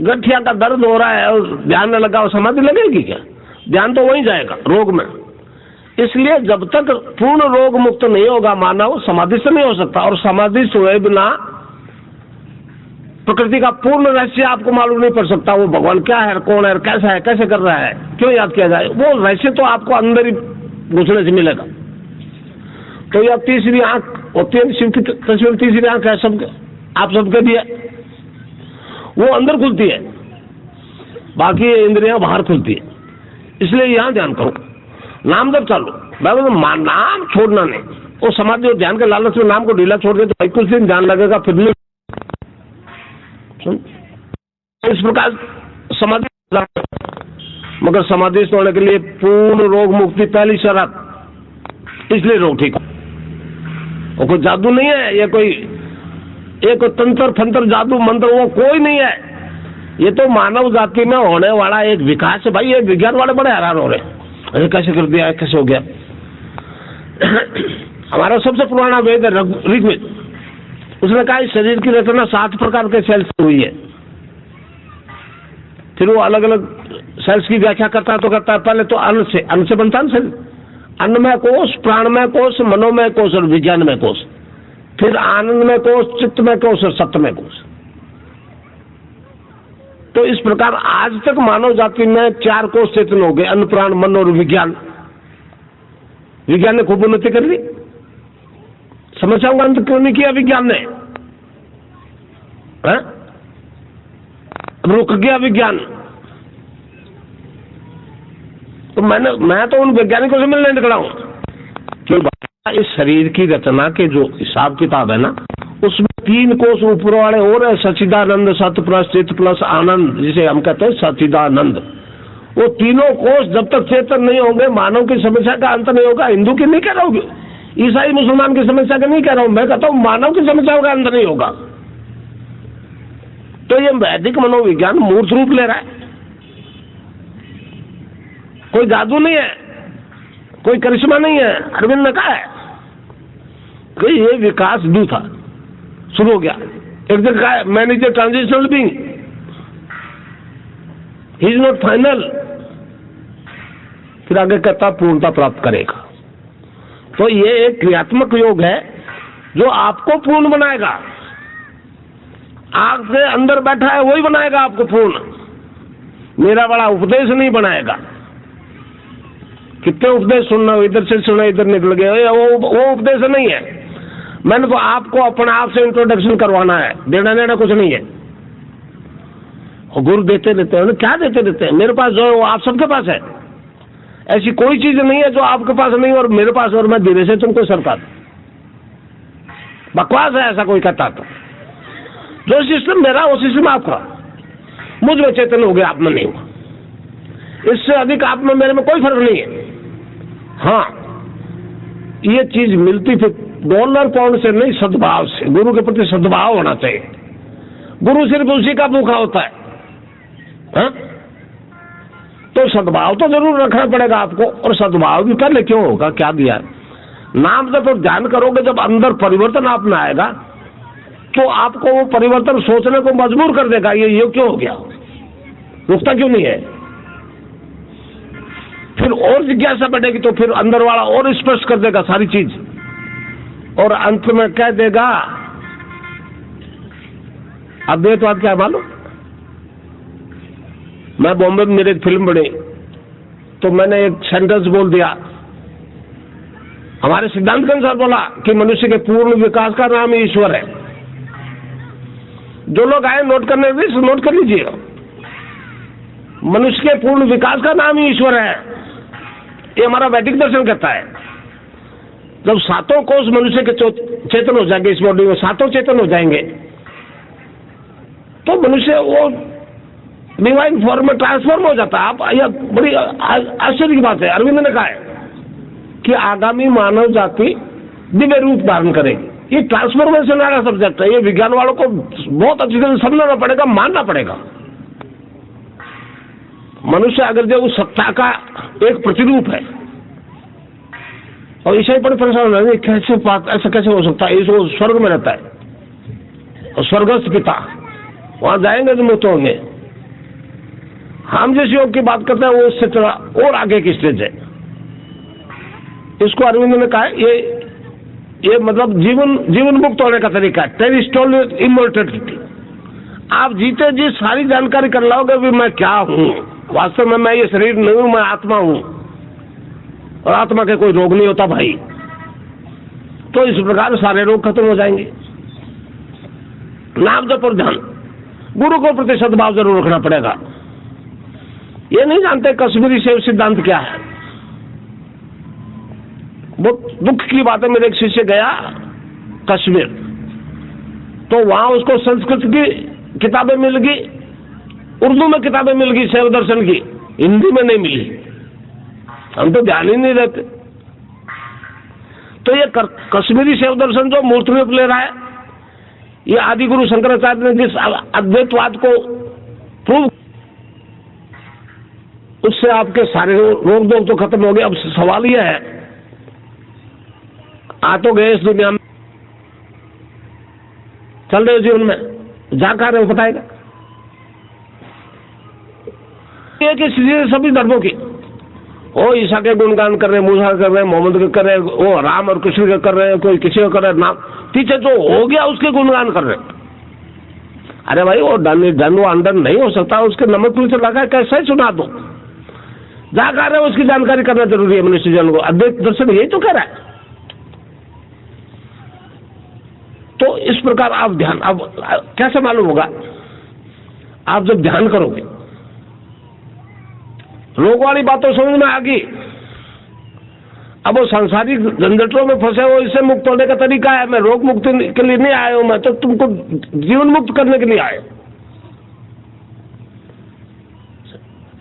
गठिया का दर्द हो रहा है और ध्यान न लगा, समाधि लगेगी क्या? ध्यान तो वहीं जाएगा रोग में। इसलिए जब तक पूर्ण रोग मुक्त नहीं होगा मानव, समाधि से नहीं हो सकता। और समाधि से हुए बिना प्रकृति का पूर्ण रहस्य आपको मालूम नहीं पड़ सकता। वो भगवान क्या है, कौन है, कैसा है, कैसे कर रहा है, क्यों याद किया जाए, वो रहस्य तो आपको अंदर ही घुसने से मिलेगा। तो यह तीसरी आंख होती है, शिव की तस्वीर तीसरी आंख है सबके, आप सबके भी है, वो अंदर खुलती है, बाकी इंद्रियां बाहर खुलती है। इसलिए यहां ध्यान करो, नाम जब चालू, नाम छोड़ना नहीं। वो समाधि और ध्यान के लालच में नाम को ढीला छोड़ दे तो कुछ दिन ध्यान लगेगा, फिर नहीं। इस प्रकार समाधि, मगर समाधि तोड़ने के लिए पूर्ण रोग मुक्ति पहली शर्त, इसलिए रोग ठीक। वो कोई जादू नहीं है, ये कोई एक तंत्र फंत्र जादू मंत्र वो कोई नहीं है। ये तो मानव जाति में होने वाला एक विकास है। भाई ये विज्ञान वाले बड़े हैरान हो रहे हैं, अरे कैसे कर दिया, कैसे हो गया। हमारा सबसे पुराना वेद है ऋग्वेद, उसने कहा शरीर की रचना 7 प्रकार के सेल्स से हुई है। फिर वो अलग अलग सेल्स की व्याख्या करता है, तो कहता है पहले तो अन्न से बनता है शरीर, अन्नमय कोश, प्राणमय कोश, मनोमय कोश और विज्ञानमय कोश, फिर आनंदमय कोश, चित्तमय कोश और सत्यमय कोश। तो इस प्रकार आज तक मानव जाति में 4 कोश चेतन हो गए, अन्न, प्राण, मन और विज्ञान। विज्ञान ने खूब उन्नति कर ली। समस्याओं का अंत क्यों नहीं किया विज्ञान ने? रुक गया विज्ञान। तो मैं तो उन वैज्ञानिकों से मिलने निकला हूं कि इस शरीर की रचना के जो हिसाब किताब है ना, उसमें 3 कोश ऊपर वाले और है, सच्चिदानंद, सत्य प्लस चित्त प्लस आनंद, जिसे हम कहते हैं सच्चिदानंद। वो तीनों कोश जब तक चेतन नहीं होंगे, मानव की समस्या का अंत नहीं होगा। हिंदू की नहीं कह रहा हूं, ईसाई मुसलमान की समस्या का नहीं कह रहा हूं, मैं कहता हूं मानव की समस्या का अंत नहीं होगा। तो ये वैदिक मनोविज्ञान मूर्त रूप ले रहा है। कोई जादू नहीं है, कोई करिश्मा नहीं है। अरविंद ने कहा है कि ये विकास दू था, शुरू हो गया। एक जगह कहा है man is a transitional being, he is not final. फिर आगे कहता पूर्णता प्राप्त करेगा। तो ये एक क्रियात्मक योग है जो आपको पूर्ण बनाएगा। आपके अंदर बैठा है वही बनाएगा आपको पूर्ण। मेरा बड़ा उपदेश नहीं बनाएगा। कितने उपदेश सुनना, इधर से सुना इधर निकल गए, वो उपदेश नहीं है। मैंने तो आपको अपने आप से इंट्रोडक्शन करवाना है, देना लेना कुछ नहीं है। और गुरु देते रहते हैं, क्या देते रहते हैं? मेरे पास जो है वो आप सबके पास है। ऐसी कोई चीज नहीं है जो आपके पास नहीं और मेरे पास, और मैं धीरे से तुमको सरका दूं। बकवास है ऐसा कोई कहता तो। जो सिस्टम मेरा वो सिस्टम आपका। मुझ में चेतन हो गया, आप में नहीं हुआ। इससे अधिक आप में मेरे में कोई फर्क नहीं है। हाँ, ये चीज मिलती फिर डॉलर पाउंड से नहीं, सद्भाव से। गुरु के प्रति सद्भाव होना चाहिए। गुरु सिर्फ उसी का भूखा होता है। हाँ? तो सद्भाव तो जरूर रखना पड़ेगा आपको। और सद्भाव भी पहले क्यों होगा, क्या दिया है? नाम जब तो ध्यान करोगे, जब अंदर परिवर्तन आप में आएगा तो आपको वो परिवर्तन सोचने को मजबूर कर देगा। ये क्यों हो गया, रुकता क्यों नहीं है? फिर और जिज्ञासा बढ़ेगी तो फिर अंदर वाला और स्पष्ट कर देगा सारी चीज। और अंत में कह देगा अद्वैतवाद क्या मालूम। मैं बॉम्बे में मेरी एक फिल्म बनी तो मैंने एक सेंटेंस बोल दिया। हमारे सिद्धांत के अनुसार बोला कि मनुष्य के पूर्ण विकास का नाम ईश्वर है। जो लोग आए नोट करने भी नोट कर लीजिए। मनुष्य के पूर्ण विकास का नाम ही ईश्वर है। ये हमारा वैदिक दर्शन कहता है। जब 7 कोष मनुष्य के चेतन हो जाएंगे, इस बॉडी में 7 चेतन हो जाएंगे, तो मनुष्य वो डिवाइन फॉर्म में ट्रांसफॉर्म हो जाता है। आप यह बड़ी आश्चर्य की बात है। अरविंद ने कहा है कि आगामी मानव जाति दिव्य रूप धारण करेगी। ये ट्रांसफॉर्मेशन वाला सब्जेक्ट है। ये विज्ञान वालों को बहुत अच्छी तरह समझना पड़ेगा, मानना पड़ेगा। मनुष्य अगर जो उस सत्ता का एक प्रतिरूप है, और ईसाई बड़े परेशान हो, कैसे बात, ऐसा कैसे हो सकता है? वो स्वर्ग में रहता है और स्वर्गस्थ पिता, वहां जाएंगे तो मुक्त होंगे। हम जिस योग की बात करते हैं वो उससे थोड़ा और आगे की स्टेज है। इसको अरविंद ने कहा ये मतलब जीवन मुक्त होने का तरीका है। टेरिस्टोल इमोर्टलिटी। आप जीते जी सारी जानकारी कर लोगे भी मैं क्या हूं, वास्तव में मैं ये शरीर नहीं हूं, मैं आत्मा हूं। और आत्मा के कोई रोग नहीं होता भाई। तो इस प्रकार सारे रोग खत्म हो जाएंगे। नाम जप और ध्यान। गुरु को प्रति सद्भाव जरूर रखना पड़ेगा। ये नहीं जानते कश्मीरी शैव सिद्धांत क्या है। बहुत दुख की बात है। मेरे एक शिष्य गया कश्मीर, तो वहां उसको संस्कृत की किताबें मिल गई, उर्दू में किताबें मिल गई शैव दर्शन की, हिंदी में नहीं मिली। हम तो ध्यान ही नहीं देते। तो ये कश्मीरी शैव दर्शन जो मूर्त रूप ले रहा है, ये आदि गुरु शंकराचार्य ने जिस अद्वैतवाद को प्रूव, उससे आपके सारे रोग दोग तो खत्म हो गए। अब सवाल यह है, आ तो गए इस दुनिया में, चल रहे हो जीवन में, जा कहा रहे हो बताएगा। एक स्थिति सभी धर्मों की, वो ईसा के गुणगान कर रहे हैं, मूसा कर रहे हैं, मोहम्मद के कर रहे हैं, वो राम और कृष्ण के कर रहे हैं, कोई किसी का कर रहे हैं, नाम पीछे जो हो गया उसके गुणगान कर रहे हैं। अरे भाई वो डन वो अंडर नहीं हो सकता, उसके नमक नीचे लगा कैसे सुना दो, जा कर रहे उसकी जानकारी करना जरूरी है मनुष्य जन को। अद्वैत दर्शन यही तो कह रहा है। तो इस प्रकार आप ध्यान, अब कैसे मालूम होगा? आप जब ध्यान करोगे, रोग वाली बातों समझ में आ गई, अब वो सांसारिक झंझटों में फंसे हो, इससे मुक्त होने का तरीका है। मैं रोग मुक्ति के लिए नहीं आया हूं, मैं तो तुमको जीवन मुक्त करने के लिए आया।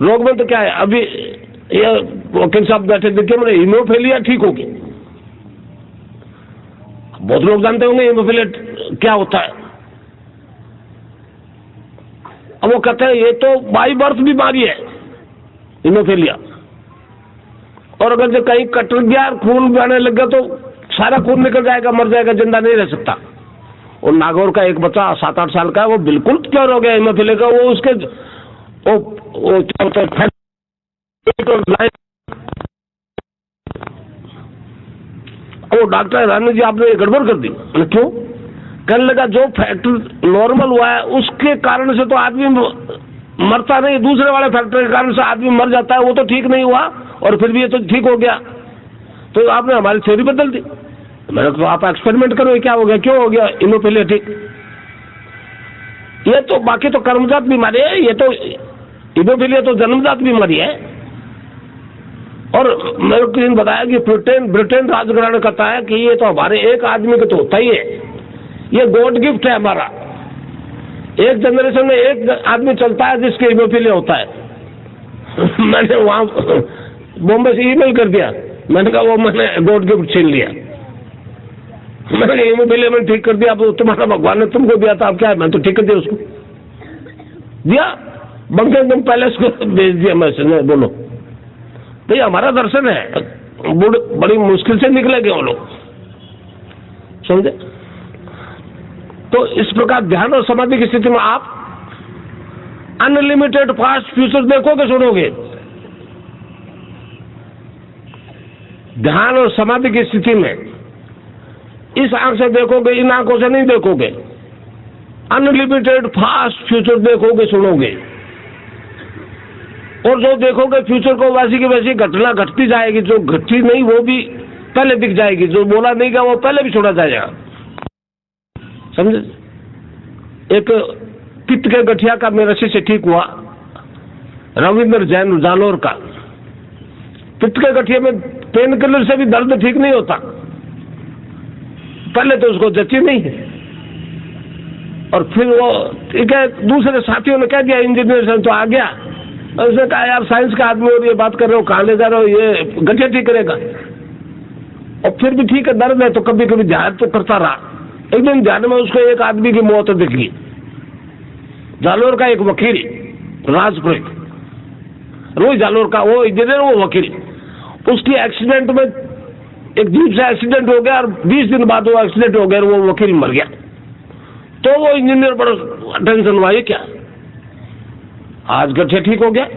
रोग में तो क्या है, अभी ये वकील साहब बैठे देखिए, मैंने हीमोफीलिया ठीक होगी। बहुत लोग जानते होंगे हीमोफीलिया क्या होता है। अब वो कहते हैं ये तो बाई बर्थ बीमारी है हीमोफीलिया, और अगर जो कहीं कट गया, खून बहने लग गया तो सारा खून निकल जाएगा, मर जाएगा, जिंदा नहीं रह सकता। और नागौर का एक बच्चा 7-8 साल का है, वो बिल्कुल क्योर हो गया हीमोफीलिया का। वो उसके वो क्या होता है, वो डॉक्टर रानी जी आपने ये गड़बड़ कर दी। क्यों? कहने लगा जो फैक्टर नॉर्मल हुआ है उसके कारण से तो आदमी मरता नहीं, दूसरे वाले फैक्टर के कारण से आदमी मर जाता है। वो तो ठीक नहीं हुआ और फिर भी ये तो ठीक हो गया। तो आपने हमारी थ्योरी बदल दी। मैंने तो आप एक्सपेरिमेंट करो, क्या हो गया, क्यों हो गया हीमोफीलिया ठीक? ये तो बाकी तो कर्मजात बीमारी है, ये तो हीमोफीलिया तो जन्मजात बीमारी है। और मेरे को किसी ने बताया कि ब्रिटेन राजग्रहण करता है कि ये तो हमारे एक आदमी को तो होता ही है, ये गॉड गिफ्ट है हमारा। एक जनरेशन में एक आदमी चलता है जिसके हीमोफीलिया होता है। मैंने वहां बॉम्बे से ईमेल कर दिया, मैंने कहा वो मैंने गॉड गिफ्ट छीन लिया। मैंने हीमोफीलिया में ठीक कर दिया। अब तुम्हारा भगवान ने तुमको दिया था, अब क्या है, मैं तो ठीक कर दिया उसको, दिया बंकिंगम पैलेस को भेज दिया मैसेज। बोलो भाई हमारा दर्शन है, बड़ी मुश्किल से निकलेंगे वो लोग, समझे? तो इस प्रकार ध्यान और समाधि की स्थिति में आप अनलिमिटेड पास्ट फ्यूचर देखोगे, सुनोगे। ध्यान और समाधि की स्थिति में इस आंख से देखोगे, इन आंखों से नहीं देखोगे। अनलिमिटेड फास्ट फ्यूचर देखोगे, सुनोगे, और जो देखोगे फ्यूचर को वैसी की वैसी घटना घटती जाएगी। जो घटती नहीं वो भी पहले दिख जाएगी, जो बोला नहीं गया वो पहले भी छोड़ा जाएगा, समझे? एक पित्त के गठिया का मेरे से ठीक हुआ, रविंद्र जैन जालोर का। पित्त के गठिया में पेन किलर से भी दर्द ठीक नहीं होता, पहले तो उसको जची नहीं है। और फिर वो ठीक है, दूसरे साथियों ने कह दिया इंजीनियर तो आ गया, उसने कहा यार साइंस का आदमी और ये बात कर रहे हो, कहाँ ले जा रहे हो, ये गठिया ठीक करेगा। और फिर भी ठीक है, दर्द है तो कभी कभी ध्यान तो करता रहा। एक दिन ध्यान में उसको एक आदमी की मौत दिखी, जालोर का एक वकील, राजपुरोहित, रोज जालोर का, वो इंजीनियर वो वकील। उसकी एक्सीडेंट में एक जीप से एक्सीडेंट हो गया और 20 दिन बाद वो एक्सीडेंट हो गया और वो वकील मर गया। तो वो इंजीनियर बड़ा टेंशन हुआ, ये क्या, आज गठिया ठीक हो गया।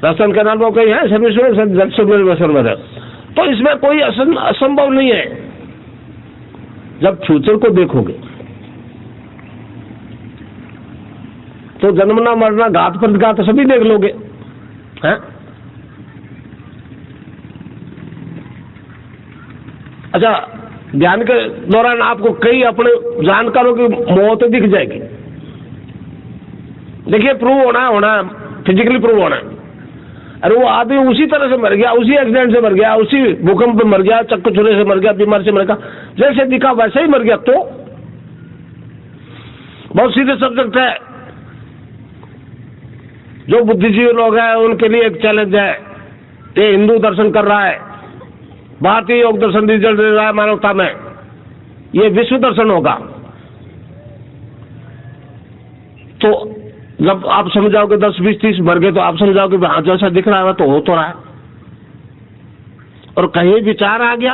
राजस्थान कैनाल में कहीं है सर्विस में, तो इसमें कोई असंभव नहीं है। जब फ्यूचर को देखोगे तो जन्मना मरना घात प्रतिघात सभी देख लोगे, हैं? अच्छा, ध्यान के दौरान आपको कई अपने जानकारों की मौत दिख जाएगी। देखिए प्रूव होना फिजिकली प्रूव होना। अरे वो आदमी उसी तरह से मर गया, उसी एक्सीडेंट से मर गया, उसी भूकंप में मर गया, चक्कर छुरे से मर गया, बीमारी से मर गया, जैसे दिखा वैसे ही मर गया। तो बहुत सीधे सब्जेक्ट है। जो बुद्धिजीवी लोग हैं उनके लिए एक चैलेंज है। ये हिंदू दर्शन कर रहा है, भारतीय योग दर्शन रिजल्ट दे रहा है मानवता में, ये विश्व दर्शन होगा। तो जब आप समझाओगे 10, 20, 30 मर गए तो आप समझाओगे हाँ जैसा दिख रहा है तो हो तो रहा है। और कहीं विचार आ गया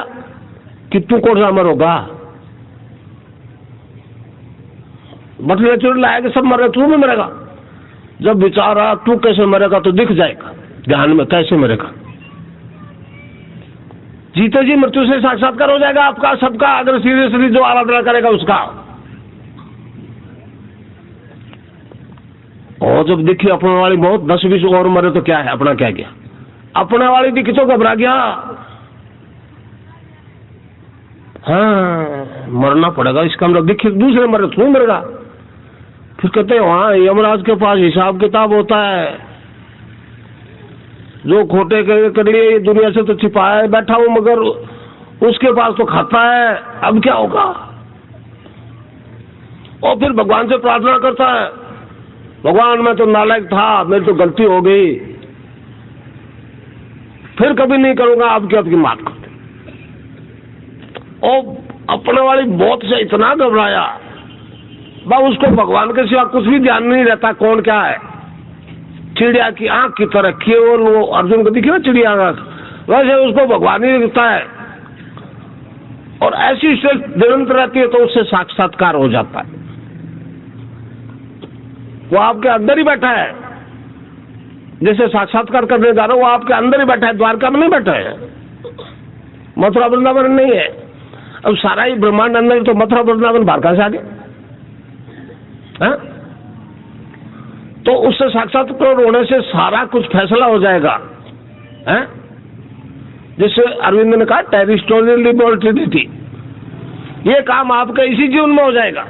कि तू कौन सा मरोगा, बट नेचुरल आएगा, सब मर रहे, तू भी मरेगा। जब विचार आया तू कैसे मरेगा तो दिख जाएगा ध्यान में कैसे मरेगा। जीते जी मृत्यु से साक्षात्कार हो जाएगा आपका सबका, अगर सीरियसली जो आराधना करेगा उसका। और जब देखिए अपने वाली बहुत 10-20 और मरे तो क्या है, अपना क्या गया, अपने वाली दिखी तो घबरा गया। हाँ मरना पड़ेगा इसका मतलब, देखिए दूसरे मरे तो मरेगा। फिर कहते हैं वहां यमराज के पास हिसाब किताब होता है, जो खोटे कर लिए दुनिया से तो छिपाया बैठा हूं, मगर उसके पास तो खाता है, अब क्या होगा। और फिर भगवान से प्रार्थना करता है, भगवान मैं तो नालायक था, मेरी तो गलती हो गई, फिर कभी नहीं करूंगा, आपकी माफ कर दे। और अपने वाली मौत से इतना घबराया, बस उसको भगवान के सिवा कुछ भी ध्यान नहीं रहता कौन क्या है। चिड़िया की आंख की तरह केवल वो अर्जुन को दिखी ना चिड़िया आंख, वैसे उसको भगवान ही दिखता है। और ऐसी निरंतर रहती है तो उससे साक्षात्कार हो जाता है। वो आपके अंदर ही बैठा है, जैसे साक्षात्कार करने जा रहा है वो आपके अंदर ही बैठा है, द्वारका में नहीं बैठा है, मथुरा वृंदावन नहीं है। अब सारा ही ब्रह्मांड अंदर, तो मथुरा वृंदावन द्वारका से आगे है? तो उससे साक्षात्कार होने से सारा कुछ फैसला हो जाएगा है? जैसे अरविंद ने कहा टेरिटोरियल लिबर्टी, ये काम आपका इसी जीवन में हो जाएगा।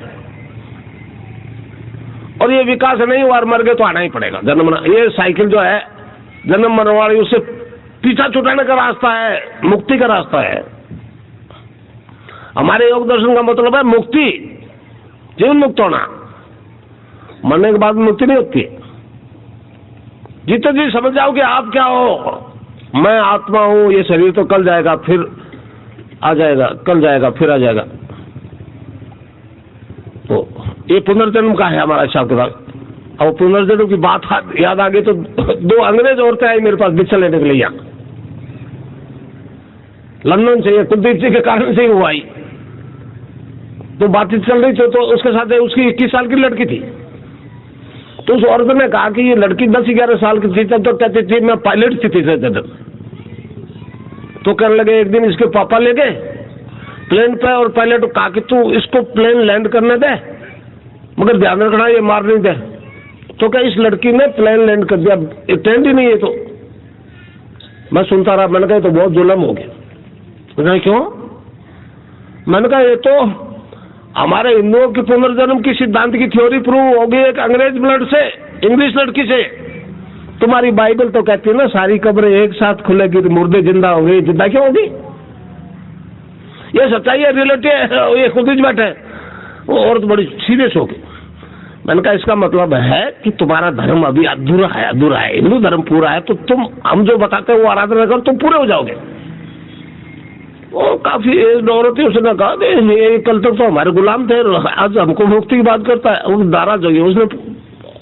और ये विकास नहीं हुआ, मर गए तो आना ही पड़ेगा जन्म। ये साइकिल जो है जन्म मरने वाली, उससे पीछा छुटाने का रास्ता है, मुक्ति का रास्ता है। हमारे योग दर्शन का मतलब है मुक्ति, जीवन मुक्त होना। मरने के बाद मुक्ति नहीं होती। जितने जी समझ जाओ कि आप क्या हो, मैं आत्मा हूं, ये शरीर तो कल जाएगा फिर आ जाएगा, कल जाएगा फिर आ जाएगा। तो ये पुनर्जन्म का है हमारा हिसाब किताब। अब पुनर्जन्म की बात याद आ गई तो 2 अंग्रेज औरतें आई मेरे पास भिक्षा लेने के लिए यहाँ, लंदन से, कुलदीप जी के कारण से ही वो आई। तो बातचीत चल रही थी, तो उसके साथ उसकी 21 साल की लड़की थी। तो उस औरत ने कहा कि ये लड़की 10-11 साल की थी तब तो कहती थी मैं पायलट थी जब। तो कहने लगे एक दिन इसके पापा ले गए प्लेन पे, और पायलट को कहा कि तू इसको प्लेन लैंड करने दे, मगर ध्यान रखना ये मार नहीं दे। तो क्या इस लड़की ने प्लेन लैंड कर दिया, ट्रेंड ही नहीं है। तो मैं सुनता रहा, मैंने कहा तो बहुत जुल्म हो गया। क्यों? मैंने कहा ये तो हमारे हिंदुओं की पुनर्जन्म की सिद्धांत की थ्योरी प्रूव हो गई एक अंग्रेज ब्लड से, इंग्लिश लड़की से। तुम्हारी बाइबल तो कहती है ना सारी कब्रें एक साथ खुलेगी तो मुर्दे जिंदा होंगे, जिंदा क्यों होगी? ये सच्चाई है, रियलिटी है। ये खुद ही बैठे, वो औरत बड़ी सीरियस हो गई। मैंने कहा इसका मतलब है कि तुम्हारा धर्म अभी अधूरा है, अधूरा है। हिंदू धर्म पूरा है तो तुम हम जो बताते हैं वो आराधना करो, तुम पूरे हो जाओगे। वो काफी औरत थी, उसने कहा ये कल तक तो हमारे गुलाम थे, आज हमको मुक्ति की बात करता है। वो नाराज हो गई, उसने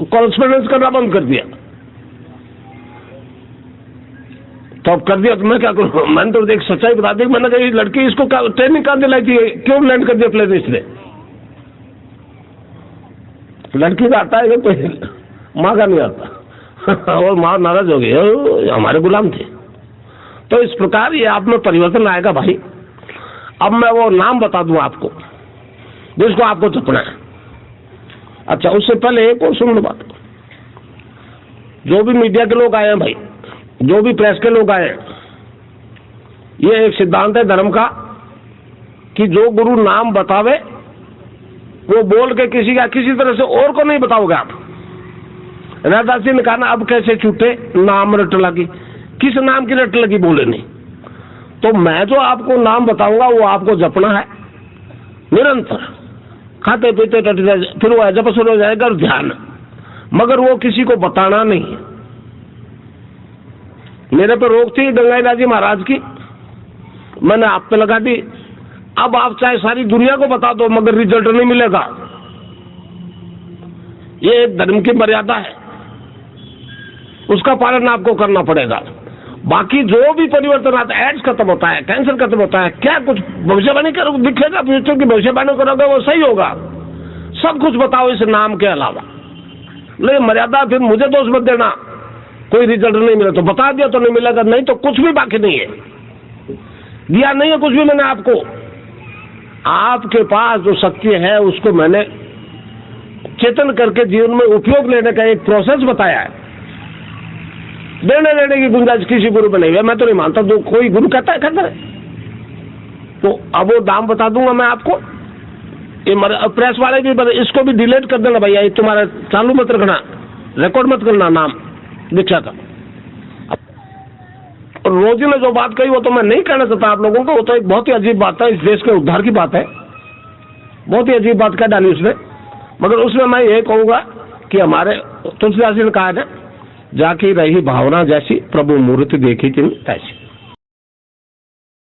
कॉरेस्पॉन्डेंस करना बंद कर दिया। तो अब कर दिया तो मैं क्या करूं? मैंने तो एक सच्चाई बता दी। मैंने कहा लड़की इसको ट्रेनिंग कहाँ दिलाई थी, क्यों लैंड कर दिया प्लेन इसने? लड़की का आता है कोई, माँ का नहीं आता। और माँ नाराज हो गई, हमारे गुलाम थे। तो इस प्रकार ये आप में परिवर्तन आएगा भाई। अब मैं वो नाम बता दूं आपको जिसको आपको जपना है। अच्छा, उससे पहले एक और सुन लो बात। जो भी मीडिया के लोग आए हैं भाई, जो भी प्रेस के लोग आए हैं, ये एक सिद्धांत है धर्म का कि जो गुरु नाम बतावे वो बोल के किसी तरह से और को नहीं बताओगे आप। राधा जी ने कहा ना, अब कैसे छूटे नाम रट लगी, किस नाम की रट लगी बोले नहीं। तो मैं जो आपको नाम बताऊंगा वो आपको जपना है निरंतर, खाते पीते फिर वो जप शुरू हो जाएगा और ध्यान, मगर वो किसी को बताना नहीं। मेरे पे रोक थी गंगाईदास जी महाराज की, मैंने आप पे लगा दी। अब आप चाहे सारी दुनिया को बता दो मगर रिजल्ट नहीं मिलेगा। ये एक धर्म की मर्यादा है, उसका पालन आपको करना पड़ेगा। बाकी जो भी परिवर्तन आता है, एड्स खत्म होता है, कैंसर खत्म होता है, क्या कुछ भविष्यवाणी करोगे, दिखेगा फ्यूचर की भविष्यवाणी करोगे वो सही होगा। सब कुछ बताओ इस नाम के अलावा। नहीं मर्यादा फिर मुझे दोष मत देना, कोई रिजल्ट नहीं मिला तो बता दिया तो नहीं मिलेगा, नहीं तो कुछ भी बाकी नहीं है, दिया नहीं है कुछ भी मैंने आपको। आपके पास जो शक्ति है उसको मैंने चेतन करके जीवन में उपयोग लेने का एक प्रोसेस बताया है। देने लेने की गुंजाइश किसी गुरु में नहीं है, मैं तो नहीं मानता जो कोई गुरु कहता है कहता है। तो अब वो दाम बता दूंगा मैं आपको, ये प्रेस वाले भी इसको भी डिलीट कर देना भैया, ये तुम्हारा चालू मत रखना, रिकॉर्ड मत करना नाम दीक्षा का। और रोजी ने जो बात कही वो तो मैं नहीं कहना चाहता आप लोगों को, वो तो एक बहुत ही अजीब बात है, इस देश के उद्धार की बात है, बहुत ही अजीब बात कह डाली उसने। मगर उसमें मैं ये कहूंगा कि हमारे तुलसीदास जी ने कहा है ना, जाकी रही भावना जैसी प्रभु मूर्ति देखी तिन तैसी।